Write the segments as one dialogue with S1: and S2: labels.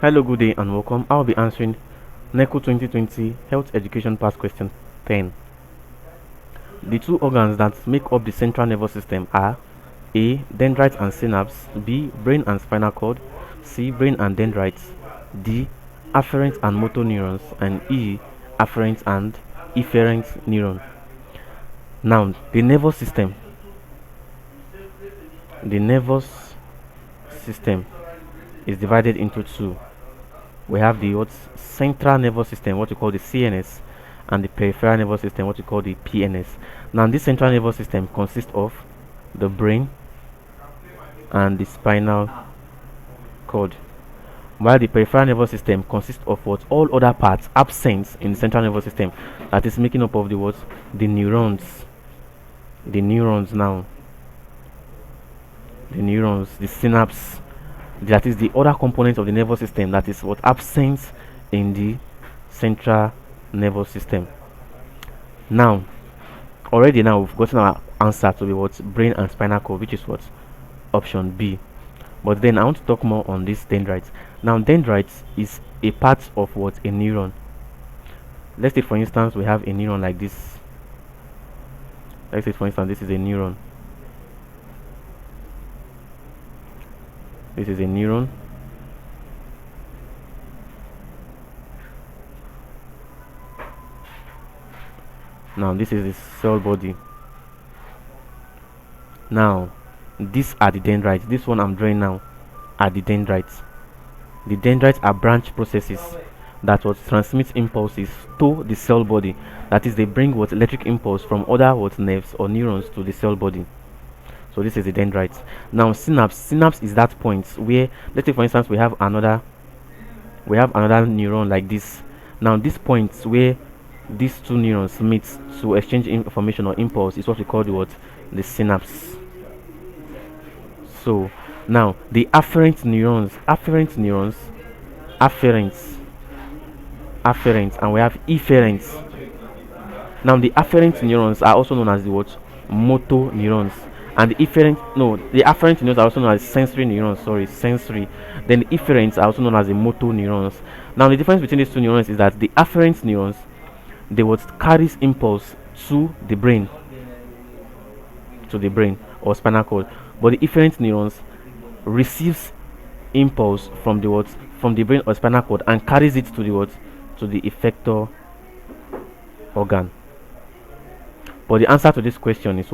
S1: Hello, good day and welcome. I'll be answering NECO 2020 Health Education Past Question 10. The two organs that make up the central nervous system are A. Dendrites and synapse, B. Brain and spinal cord, C. Brain and dendrites, D. Afferent and motor neurons, and E. Afferent and efferent neuron. Now, the nervous system is divided into two. We have the central nervous system, what we call the CNS, and the peripheral nervous system, what we call the PNS. Now, this central nervous system consists of the brain and the spinal cord, while the peripheral nervous system consists of all other parts absent in the central nervous system, that is making up of the neurons, the synapse, that is the other components of the nervous system that is absent in the central nervous system. Now we've gotten our answer to be brain and spinal cord, which is option B. But then I want to talk more on this dendrites. Now, dendrites is a part of a neuron. Let's say, for instance, we have a neuron like this. Let's say, for instance, this is a neuron. This is a neuron. Now, this is the cell body. Now, these are the dendrites. This one I'm drawing now are the dendrites. The dendrites are branch processes that transmit impulses to the cell body. That is, they bring electric impulse from other nerves or neurons to the cell body. So this is the dendrites. Now, synapse is that point where, let's say, for instance, we have another neuron like this. Now, this point where these two neurons meet to exchange information or impulse is what we call the synapse. So now the afferent neurons, and we have efferent. Now, the afferent neurons are also known as the motor neurons, and the afferent neurons are also known as sensory neurons. Then the efferents are also known as the motor neurons. Now, the difference between these two neurons is that the afferent neurons, they carries impulse to the brain or spinal cord, but the efferent neurons receives impulse from the brain or spinal cord and carries it to the effector organ. But the answer to this question is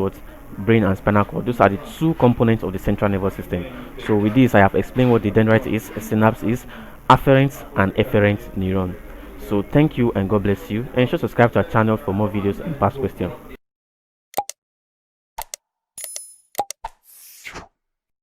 S1: brain and spinal cord. Those are the two components of the central nervous system. So with this, I have explained what the dendrite is, a synapse is, afferent and efferent neuron. So thank you and God bless you, and ensure to subscribe to our channel for more videos and past questions.